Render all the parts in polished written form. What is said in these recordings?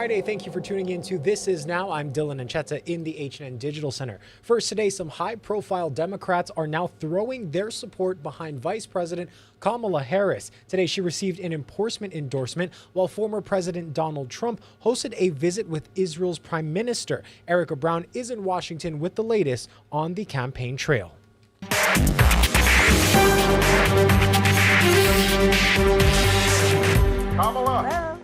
Friday. Thank you for tuning in to This Is Now. I'm Dylan Ancheta in the H&N Digital Center. First today, some high-profile Democrats are now throwing their support behind Vice President Kamala Harris. Today, she received an endorsement while former President Donald Trump hosted a visit with Israel's Prime Minister. Erica Brown is in Washington with the latest on the campaign trail. Kamala. Hello.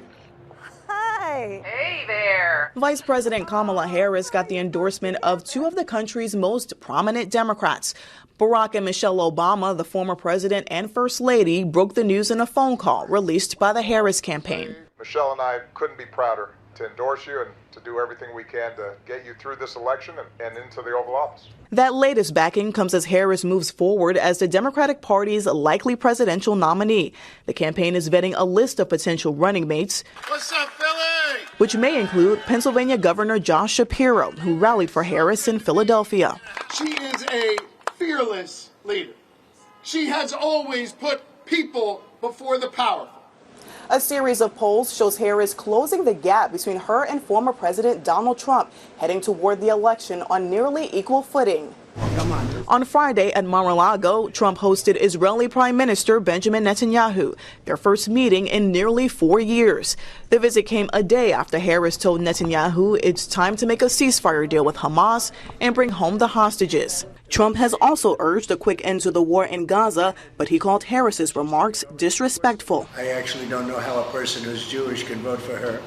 Hi. Hey there. Vice President Kamala Harris got the endorsement of two of the country's most prominent Democrats. Barack and Michelle Obama, the former president and first lady, broke the news in a phone call released by the Harris campaign. Michelle and I couldn't be prouder to endorse you and to do everything we can to get you through this election and into the Oval Office. That latest backing comes as Harris moves forward as the Democratic Party's likely presidential nominee. The campaign is vetting a list of potential running mates. What's up, Philly? Which may include Pennsylvania Governor Josh Shapiro, who rallied for Harris in Philadelphia. She is a fearless leader. She has always put people before the powerful. A series of polls shows Harris closing the gap between her and former President Donald Trump, heading toward the election on nearly equal footing. On Friday at Mar-a-Lago, Trump hosted Israeli Prime Minister Benjamin Netanyahu, their first meeting in nearly 4 years. The visit came a day after Harris told Netanyahu it's time to make a ceasefire deal with Hamas and bring home the hostages. Trump has also urged a quick end to the war in Gaza, but he called Harris's remarks disrespectful. I actually don't know how a person who's Jewish can vote for her,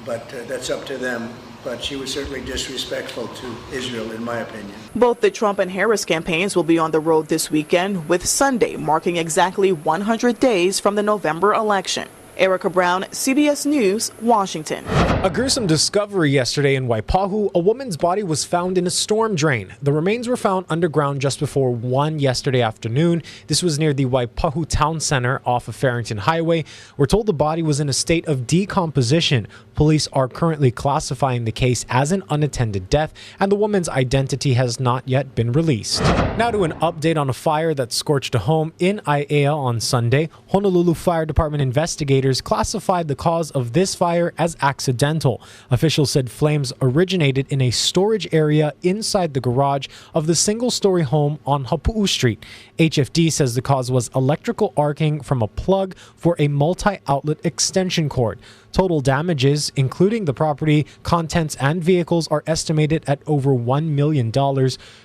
but that's up to them. But she was certainly disrespectful to Israel, in my opinion. Both the Trump and Harris campaigns will be on the road this weekend, with Sunday marking exactly 100 days from the November election. Erica Brown, CBS News, Washington. A gruesome discovery yesterday in Waipahu. A woman's body was found in a storm drain. The remains were found underground just before 1 yesterday afternoon. This was near the Waipahu Town Center off of Farrington Highway. We're told the body was in a state of decomposition. Police are currently classifying the case as an unattended death, and the woman's identity has not yet been released. Now to an update on a fire that scorched a home in Aiea on Sunday. Honolulu Fire Department investigators classified the cause of this fire as accidental. Officials said flames originated in a storage area inside the garage of the single-story home on Hapu'u Street. HFD says the cause was electrical arcing from a plug for a multi-outlet extension cord. Total damages, including the property, contents, and vehicles, are estimated at over $1 million.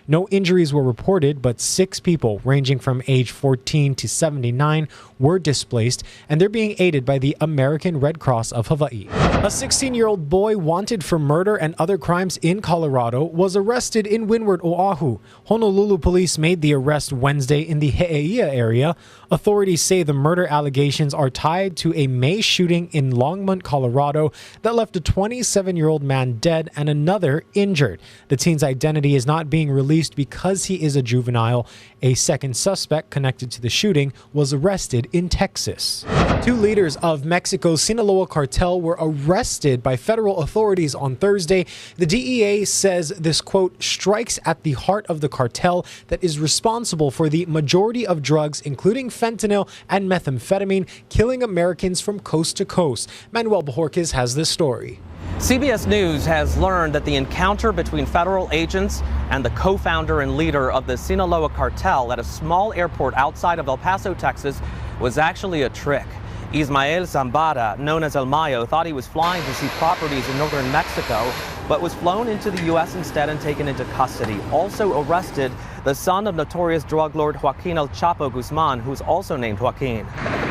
No injuries were reported, but 6 people, ranging from age 14 to 79, were displaced, and they're being aided by the American Red Cross of Hawaii. A 16-year-old boy wanted for murder and other crimes in Colorado was arrested in Windward, Oahu. Honolulu police made the arrest Wednesday in the He'eia area. Authorities say the murder allegations are tied to a May shooting in Longmont, Colorado, that left a 27-year-old man dead and another injured. The teen's identity is not being released because he is a juvenile. A second suspect connected to the shooting was arrested in Texas. 2 leaders of Mexico's Sinaloa cartel were arrested by federal authorities on Thursday. The DEA says this, quote, strikes at the heart of the cartel that is responsible for the majority of drugs, including fentanyl and methamphetamine, killing Americans from coast to coast. Manuel Bajorquez has this story. CBS News has learned that the encounter between federal agents and the co-founder and leader of the Sinaloa cartel at a small airport outside of El Paso, Texas, was actually a trick. Ismael Zambada, known as El Mayo, thought he was flying to see properties in northern Mexico, but was flown into the U.S. instead and taken into custody. Also arrested the son of notorious drug lord Joaquin El Chapo Guzman, who's also named Joaquin.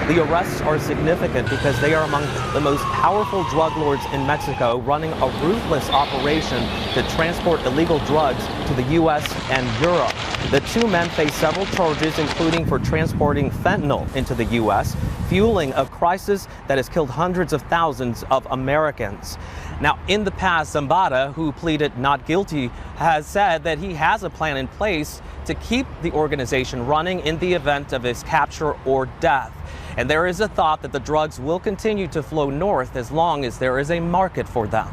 The arrests are significant because they are among the most powerful drug lords in Mexico, running a ruthless operation to transport illegal drugs to the U.S. and Europe. The 2 men face several charges, including for transporting fentanyl into the U.S., fueling a crisis that has killed hundreds of thousands of Americans. Now, in the past, Zambada, who pleaded not guilty, has said that he has a plan in place to keep the organization running in the event of his capture or death. And there is a thought that the drugs will continue to flow north as long as there is a market for them.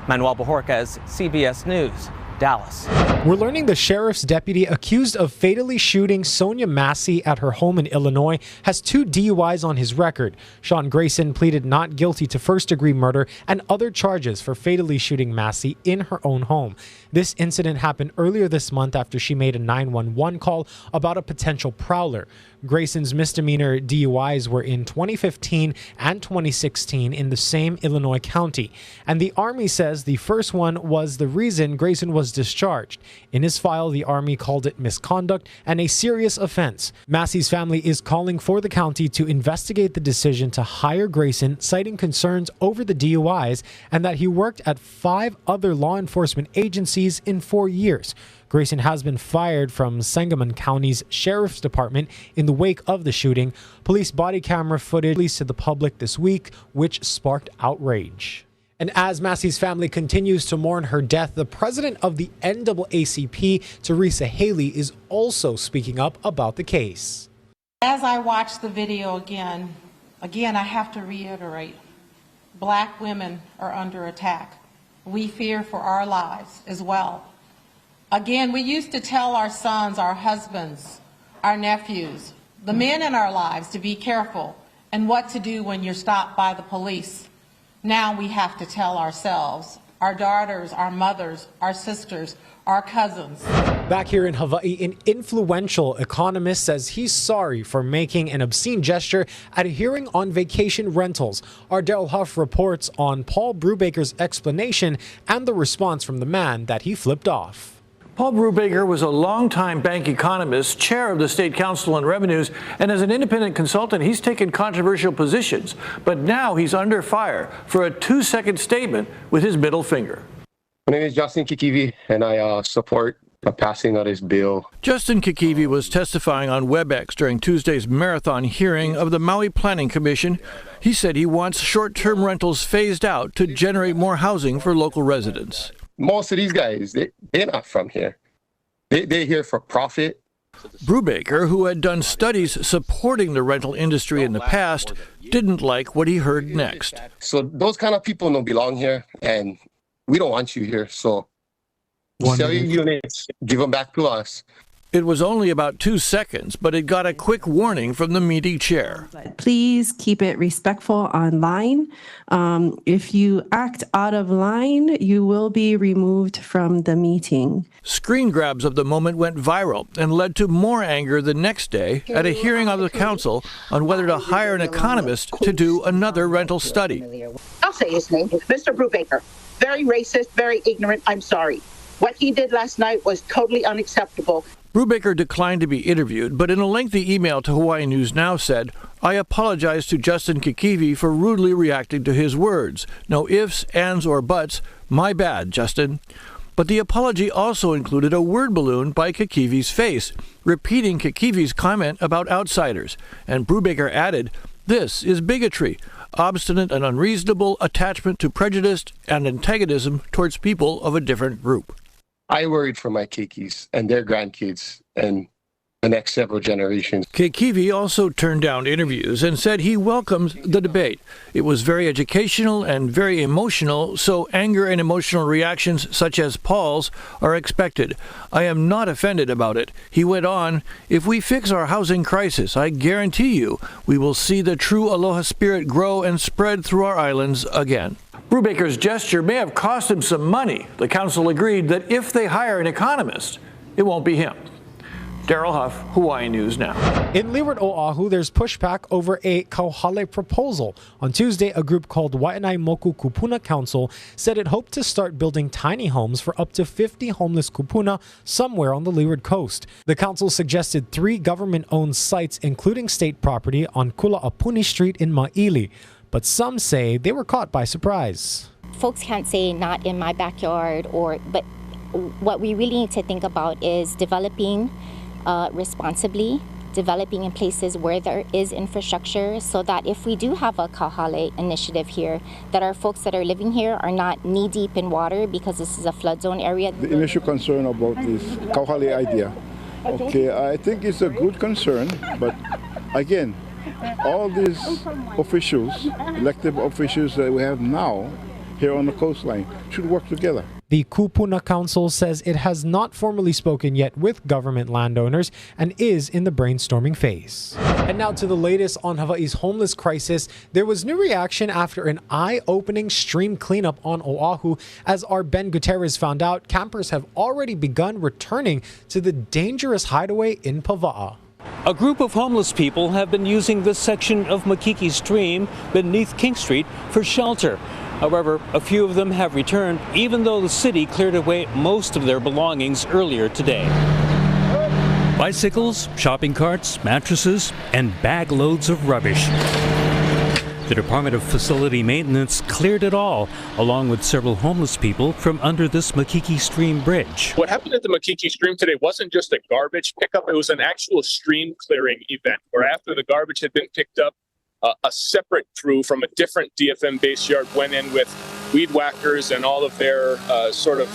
Manuel Bajorquez, CBS News, Dallas. We're learning the sheriff's deputy accused of fatally shooting Sonia Massie at her home in Illinois has 2 DUIs on his record. Sean Grayson pleaded not guilty to first-degree murder and other charges for fatally shooting Massie in her own home. This incident happened earlier this month after she made a 911 call about a potential prowler. Grayson's misdemeanor DUIs were in 2015 and 2016 in the same Illinois county, and the Army says the first one was the reason Grayson was discharged. In his file, the Army called it misconduct and a serious offense. Massie's family is calling for the county to investigate the decision to hire Grayson, citing concerns over the DUIs and that he worked at 5 other law enforcement agencies in 4 years. Grayson has been fired from Sangamon County's Sheriff's Department in the wake of the shooting. Police body camera footage released to the public this week, which sparked outrage. And as Massie's family continues to mourn her death, the president of the NAACP, Teresa Haley, is also speaking up about the case. As I watch the video again, I have to reiterate, Black women are under attack. We fear for our lives as well. Again, we used to tell our sons, our husbands, our nephews, the men in our lives to be careful and what to do when you're stopped by the police. Now we have to tell ourselves, our daughters, our mothers, our sisters, our cousins. Back here in Hawaii, an influential economist says he's sorry for making an obscene gesture at a hearing on vacation rentals. Our Daryl Huff reports on Paul Brubaker's explanation and the response from the man that he flipped off. Paul Brubaker was a longtime bank economist, chair of the State Council on Revenues, and as an independent consultant, he's taken controversial positions. But now he's under fire for a 2-second statement with his middle finger. My name is Justin Kikivi, and I support the passing of this bill. Justin Kikivi was testifying on WebEx during Tuesday's marathon hearing of the Maui Planning Commission. He said he wants short-term rentals phased out to generate more housing for local residents. Most of these guys, they're not from here. They're here for profit. Brubaker, who had done studies supporting the rental industry in the past, didn't like what he heard next. So those kind of people don't belong here, and we don't want you here. So sell your units, give them back to us. It was only about 2 seconds, but it got a quick warning from the meeting chair. Please keep it respectful online. If you act out of line, you will be removed from the meeting. Screen grabs of the moment went viral and led to more anger the next day at a hearing of the council on whether to hire an economist to do another rental study. I'll say his name, Mr. Brubaker. Very racist, very ignorant. I'm sorry. What he did last night was totally unacceptable. Brubaker declined to be interviewed, but in a lengthy email to Hawaii News Now said, "I apologize to Justin Kikivi for rudely reacting to his words. No ifs, ands, or buts. My bad, Justin." But the apology also included a word balloon by Kikivi's face, repeating Kikivi's comment about outsiders. And Brubaker added, "This is bigotry, obstinate and unreasonable attachment to prejudice and antagonism towards people of a different group." I worried for my kikis and their grandkids and the next several generations. Kikivi also turned down interviews and said he welcomes the debate. It was very educational and very emotional, so anger and emotional reactions such as Paul's are expected. I am not offended about it. He went on, "If we fix our housing crisis, I guarantee you we will see the true aloha spirit grow and spread through our islands again." Brubaker's gesture may have cost him some money. The council agreed that if they hire an economist, it won't be him. Daryl Huff, Hawaii News Now. In Leeward Oahu, there's pushback over a kauhale proposal. On Tuesday, a group called Waianae Moku Kupuna Council said it hoped to start building tiny homes for up to 50 homeless kupuna somewhere on the Leeward coast. The council suggested 3 government-owned sites, including state property, on Kulaapuni Street in Ma'ili. But some say they were caught by surprise. Folks can't say not in my backyard, but what we really need to think about is developing responsibly, developing in places where there is infrastructure, so that if we do have a kauhale initiative here, that our folks that are living here are not knee-deep in water because this is a flood zone area. The initial concern about this kauhale idea, okay, I think it's a good concern, but again, all these officials, elected officials that we have now here on the coastline should work together. The Kupuna Council says it has not formally spoken yet with government landowners and is in the brainstorming phase. And now to the latest on Hawaii's homeless crisis. There was new reaction after an eye-opening stream cleanup on Oahu. As our Ben Gutierrez found out, campers have already begun returning to the dangerous hideaway in Pava'a. A group of homeless people have been using this section of Makiki Stream beneath King Street for shelter. However, a few of them have returned, even though the city cleared away most of their belongings earlier today. Bicycles, shopping carts, mattresses, and bag loads of rubbish. The Department of Facility Maintenance cleared it all, along with several homeless people from under this Makiki Stream bridge. What happened at the Makiki Stream today wasn't just a garbage pickup, it was an actual stream clearing event, where after the garbage had been picked up, a separate crew from a different DFM base yard went in with weed whackers and all of their sort of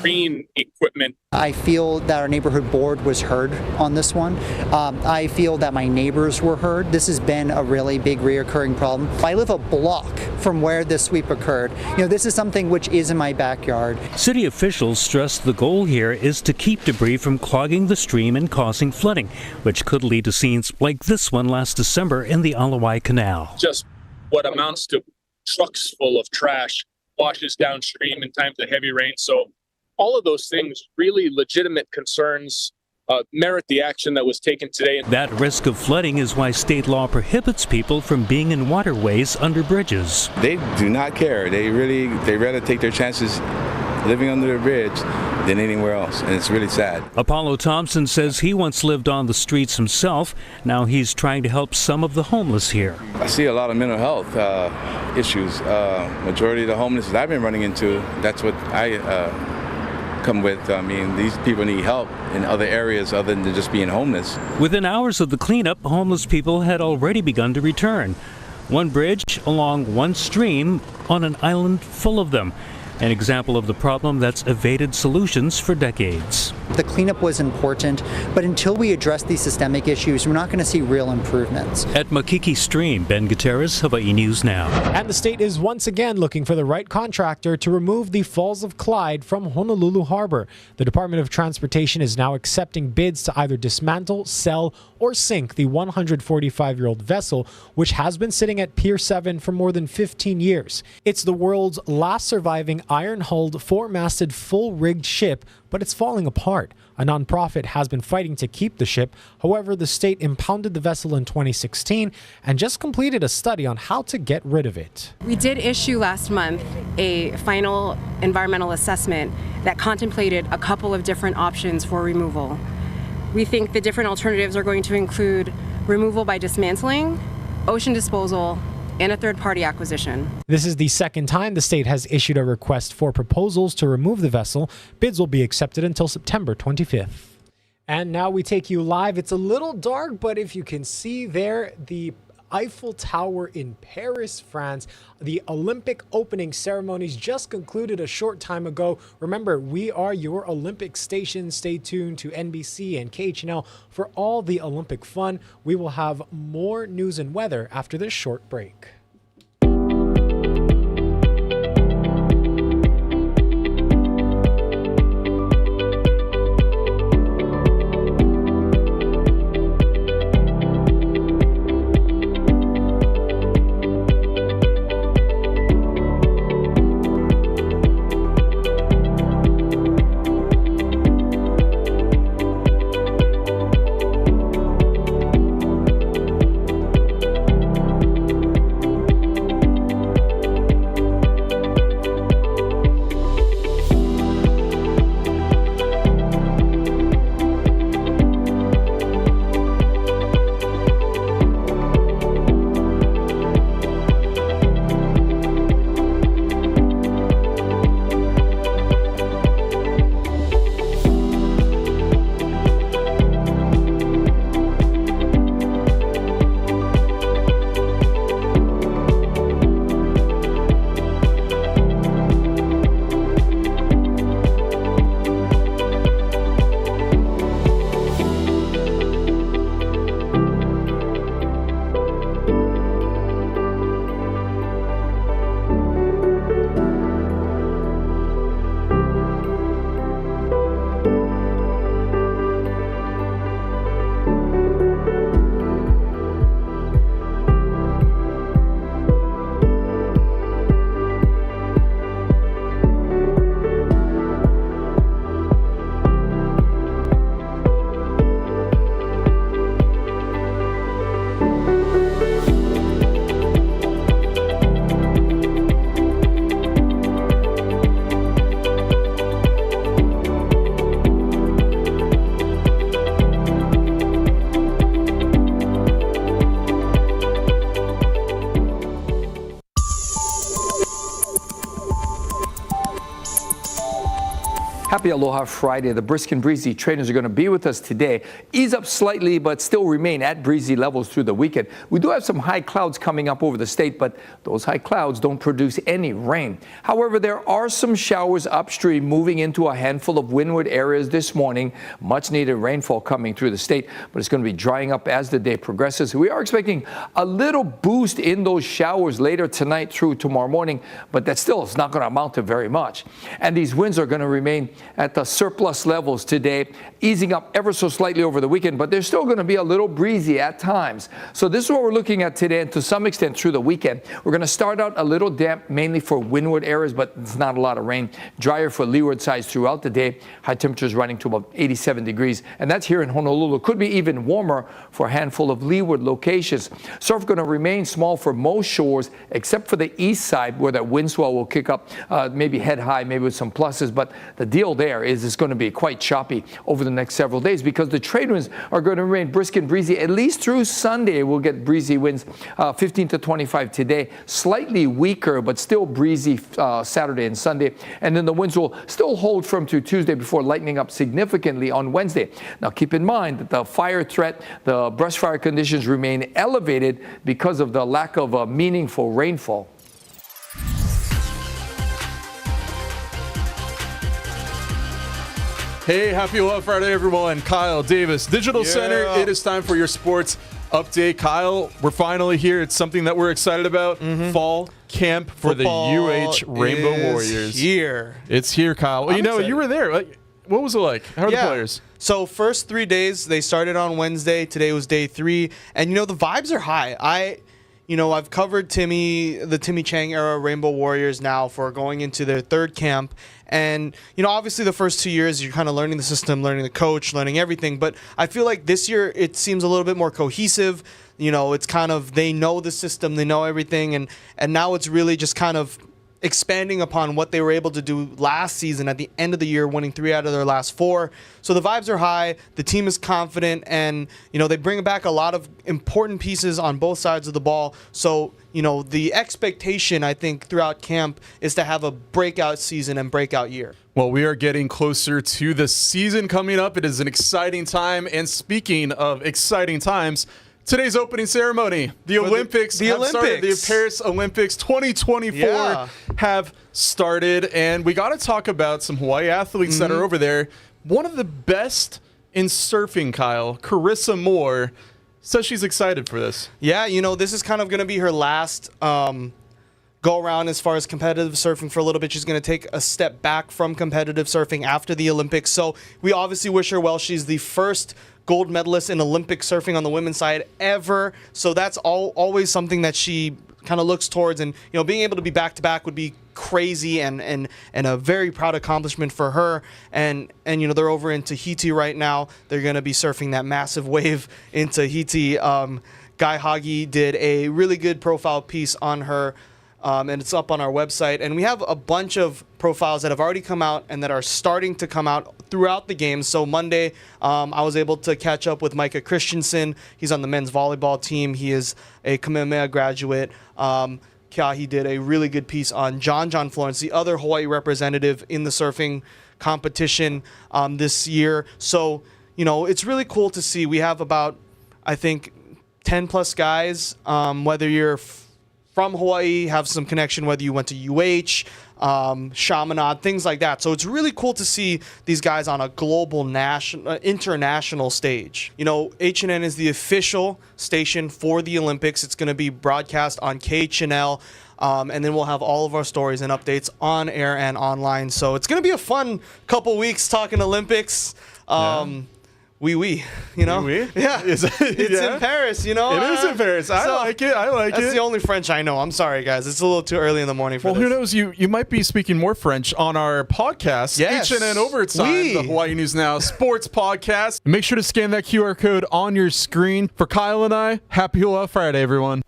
green equipment. I feel that our neighborhood board was heard on this one. I feel that my neighbors were heard. This has been a really big reoccurring problem. I live a block from where this sweep occurred. This is something which is in my backyard. City officials stress the goal here is to keep debris from clogging the stream and causing flooding, which could lead to scenes like this one last December in the Alawai Canal. Just what amounts to trucks full of trash washes downstream in times of heavy rain. So all of those things, really legitimate concerns, merit the action that was taken today. That risk of flooding is why state law prohibits people from being in waterways under bridges. They do not care. They rather take their chances living under the bridge than anywhere else, and it's really sad. Apollo Thompson says he once lived on the streets himself. Now he's trying to help some of the homeless here. I see a lot of mental health issues. Majority of the homeless that I've been running into, that's what I come with. I mean, these people need help in other areas other than just being homeless. Within hours of the cleanup, homeless people had already begun to return. One bridge along one stream on an island full of them. An example of the problem that's evaded solutions for decades. The cleanup was important, but until we address these systemic issues, we're not going to see real improvements. At Makiki Stream, Ben Gutierrez, Hawaii News Now. And the state is once again looking for the right contractor to remove the Falls of Clyde from Honolulu Harbor. The Department of Transportation is now accepting bids to either dismantle, sell, or sink the 145-year-old vessel, which has been sitting at Pier 7 for more than 15 years. It's the world's last surviving iron-hulled, four-masted, full-rigged ship, but it's falling apart. A nonprofit has been fighting to keep the ship. However, the state impounded the vessel in 2016 and just completed a study on how to get rid of it. We did issue last month a final environmental assessment that contemplated a couple of different options for removal. We think the different alternatives are going to include removal by dismantling, ocean disposal, and a third-party acquisition. This is the second time the state has issued a request for proposals to remove the vessel. Bids will be accepted until September 25th. And now we take you live. It's a little dark, but if you can see there, the Eiffel Tower in Paris, France. The Olympic opening ceremonies just concluded a short time ago. Remember, we are your Olympic station. Stay tuned to NBC and KHNL for all the Olympic fun. We will have more news and weather after this short break. Happy Aloha Friday. The brisk and breezy trainers are going to be with us today. Ease up slightly, but still remain at breezy levels through the weekend. We do have some high clouds coming up over the state, but those high clouds don't produce any rain. However, there are some showers upstream moving into a handful of windward areas this morning. Much needed rainfall coming through the state, but it's going to be drying up as the day progresses. We are expecting a little boost in those showers later tonight through tomorrow morning, but that still is not going to amount to very much. And these winds are going to remain at the surplus levels today, easing up ever so slightly over the weekend, but they're still going to be a little breezy at times. So this is what we're looking at today, and to some extent through the weekend. We're going to start out a little damp, mainly for windward areas, but it's not a lot of rain. Drier for leeward sides throughout the day. High temperatures running to about 87 degrees, and that's here in Honolulu. Could be even warmer for a handful of leeward locations. Surf going to remain small for most shores, except for the east side, where that wind swell will kick up, maybe head high, maybe with some pluses, but the deal there is it's going to be quite choppy over the next several days because the trade winds are going to remain brisk and breezy at least through Sunday. We'll get breezy winds 15 to 25 today, slightly weaker but still breezy Saturday and Sunday, and then the winds will still hold firm through Tuesday before lightening up significantly on Wednesday. Now keep in mind that the fire threat, the brush fire conditions remain elevated because of the lack of meaningful rainfall. Hey, happy Aloha Friday, everyone. Kyle Davis, Digital Center. It is time for your sports update. Kyle, we're finally here. It's something that we're excited about. Fall camp for Football the Rainbow Warriors. Here. It's here, Kyle. Well, you were there. What was it like? How are the players? So first 3 days, they started on Wednesday. Today was day 3. And, the vibes are high. I've covered the Timmy Chang era Rainbow Warriors now for going into their third camp. And, obviously the first 2 years, you're kind of learning the system, learning the coach, learning everything. But I feel like this year it seems a little bit more cohesive. It's kind of they know the system, they know everything. And now it's really just kind of expanding upon what they were able to do last season at the end of the year, winning 3 out of their last 4. So the vibes are high. The team is confident, and they bring back a lot of important pieces on both sides of the ball. So the expectation, I think, throughout camp is to have a breakout season and breakout year. Well, we are getting closer to the season coming up. It is an exciting time, and speaking of exciting times, today's opening ceremony, the Olympics have started. The Paris Olympics 2024 have started, and we got to talk about some Hawaii athletes that are over there. One of the best in surfing, Kyle, Carissa Moore, says she's excited for this. Yeah, this is kind of going to be her last go around as far as competitive surfing for a little bit. She's going to take a step back from competitive surfing after the Olympics. So we obviously wish her well. She's the first gold medalist in Olympic surfing on the women's side ever. So that's always something that she kind of looks towards. And, being able to be back-to-back would be crazy and a very proud accomplishment for her. And they're over in Tahiti right now. They're going to be surfing that massive wave in Tahiti. Guy Hagi did a really good profile piece on her, and it's up on our website. And we have a bunch of profiles that have already come out and that are starting to come out throughout the game. So Monday, I was able to catch up with Micah Christensen. He's on the men's volleyball team. He is a Kamehameha graduate. Kiahi did a really good piece on John Florence, the other Hawaii representative in the surfing competition this year. So, it's really cool to see. We have about, I think, 10 plus guys, whether you're from Hawaii, have some connection, whether you went to UH, Chaminade, things like that. So it's really cool to see these guys on a global, international stage. HNN is the official station for the Olympics. It's going to be broadcast on KHNL, and then we'll have all of our stories and updates on air and online. So it's going to be a fun couple weeks talking Olympics. Oui. Oui. Yeah. It's in Paris, It is in Paris. I like it. That's the only French I know. I'm sorry, guys. It's a little too early in the morning for this. Well, who knows? You might be speaking more French on our podcast. Yes. HNN Overtime, the Hawaii News Now sports podcast. Make sure to scan that QR code on your screen. For Kyle and I, happy Aloha Friday, everyone.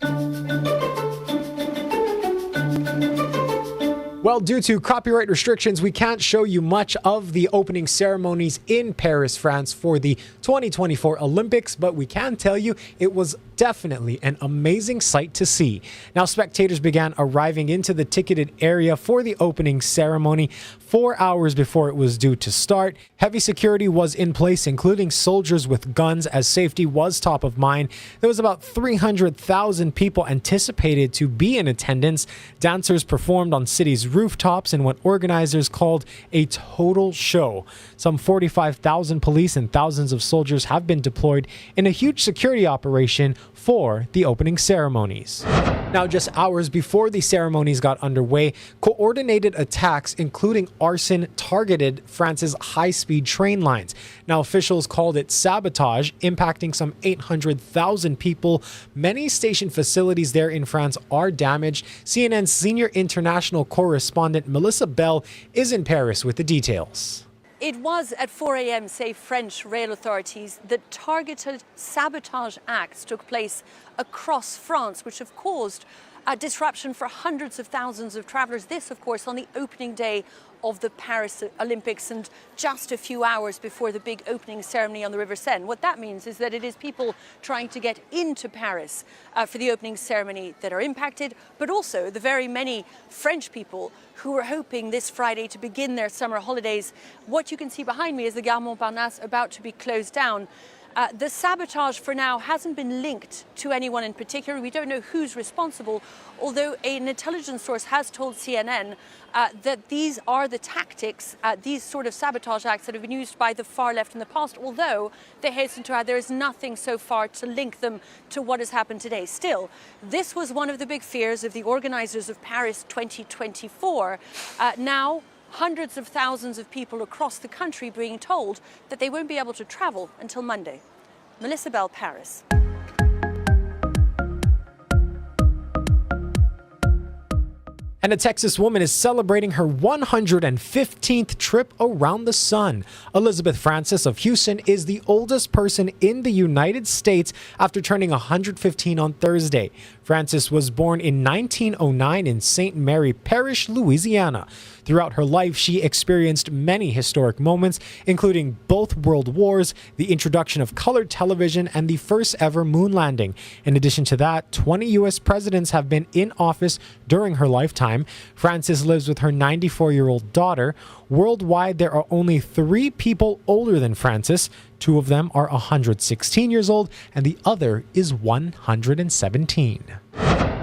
Well, due to copyright restrictions, we can't show you much of the opening ceremonies in Paris, France for the 2024 Olympics, but we can tell you it was definitely an amazing sight to see. Now, spectators began arriving into the ticketed area for the opening ceremony 4 hours before it was due to start. Heavy security was in place, including soldiers with guns, as safety was top of mind. There was about 300,000 people anticipated to be in attendance. Dancers performed on city's rooftops in what organizers called a total show. Some 45,000 police and thousands of soldiers have been deployed in a huge security operation for the opening ceremonies. Now, just hours before the ceremonies got underway, coordinated attacks, including arson, targeted France's high-speed train lines. Now, officials called it sabotage, impacting some 800,000 people. Many station facilities there in France are damaged. CNN's senior international correspondent Melissa Bell is in Paris with the details. It was at 4 a.m., say French rail authorities, that targeted sabotage acts took place across France, which have caused a disruption for hundreds of thousands of travelers. This, of course, on the opening day of the Paris Olympics and just a few hours before the big opening ceremony on the River Seine. What that means is that it is people trying to get into Paris for the opening ceremony that are impacted, but also the very many French people who are hoping this Friday to begin their summer holidays. What you can see behind me is the Gare Montparnasse about to be closed down. The sabotage for now hasn't been linked to anyone in particular. We don't know who's responsible, although an intelligence source has told CNN that these are the tactics, these sort of sabotage acts that have been used by the far left in the past, although they hasten to add there is nothing so far to link them to what has happened today. Still, this was one of the big fears of the organizers of Paris 2024. Now, hundreds of thousands of people across the country being told that they won't be able to travel until Monday. Melissa Bell, Paris. And a Texas woman is celebrating her 115th trip around the sun. Elizabeth Francis of Houston is the oldest person in the United States after turning 115 on Thursday. Francis was born in 1909 in St. Mary Parish, Louisiana. Throughout her life, she experienced many historic moments, including both world wars, the introduction of colored television, and the first ever moon landing. In addition to that, 20 U.S. presidents have been in office during her lifetime. Francis lives with her 94-year-old daughter. Worldwide, there are only 3 people older than Francis. 2 of them are 116 years old, and the other is 117.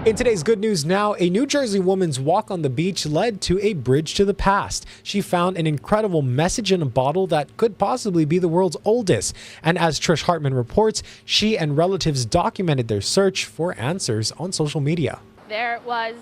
In today's good news now, a New Jersey woman's walk on the beach led to a bridge to the past. She found an incredible message in a bottle that could possibly be the world's oldest. And as Trish Hartman reports, she and relatives documented their search for answers on social media. There it was,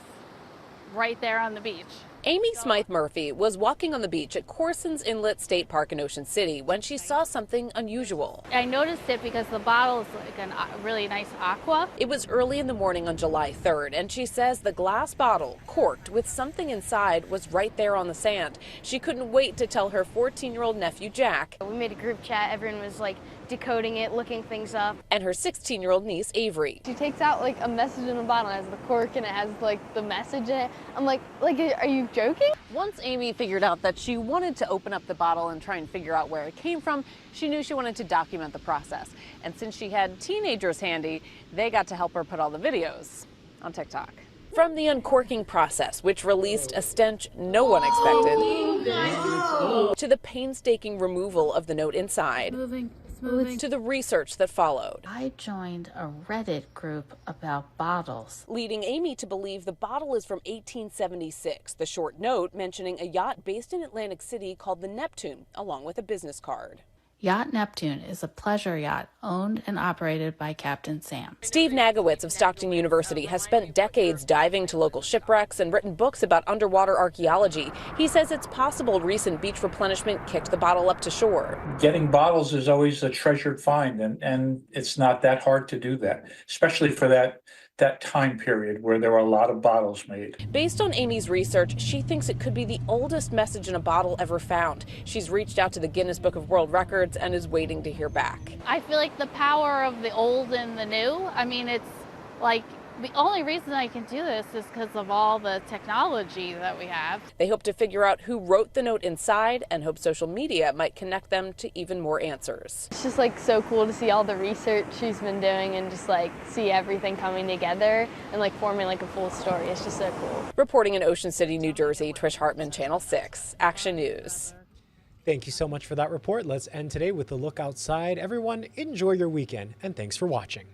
right there on the beach. Amy Smythe Murphy was walking on the beach at Corson's Inlet State Park in Ocean City when she saw something unusual. I noticed it because the bottle is like a really nice aqua. It was early in the morning on July 3rd, and she says the glass bottle, corked with something inside, was right there on the sand. She couldn't wait to tell her 14-year-old nephew Jack. We made a group chat. Everyone was like decoding it, looking things up. And her 16-year-old niece Avery. She takes out like a message in a bottle. It has the cork and it has like the message in it. I'm like, are you joking? Once Amy figured out that she wanted to open up the bottle and try and figure out where it came from, she knew she wanted to document the process. And since she had teenagers handy, they got to help her put all the videos on TikTok. From the uncorking process, which released a stench no one expected, to the painstaking removal of the note inside, to the research that followed. I joined a Reddit group about bottles, leading Amy to believe the bottle is from 1876, the short note mentioning a yacht based in Atlantic City called the Neptune, along with a business card. Yacht Neptune is a pleasure yacht owned and operated by Captain Sam. Steve Nagowitz of Stockton University has spent decades diving to local shipwrecks and written books about underwater archaeology. He says it's possible recent beach replenishment kicked the bottle up to shore. Getting bottles is always a treasured find, and it's not that hard to do that, especially for that time period where there were a lot of bottles made. Based on Amy's research, she thinks it could be the oldest message in a bottle ever found. She's reached out to the Guinness Book of World Records and is waiting to hear back. I feel like the power of the old and the new, I mean, it's like The only reason I can do this is because of all the technology that we have. They hope to figure out who wrote the note inside and hope social media might connect them to even more answers. It's just like so cool to see all the research she's been doing and just like see everything coming together and like forming like a full story. It's just so cool. Reporting in Ocean City, New Jersey, Trish Hartman, Channel 6, Action News. Thank you so much for that report. Let's end today with a look outside. Everyone, enjoy your weekend, and thanks for watching.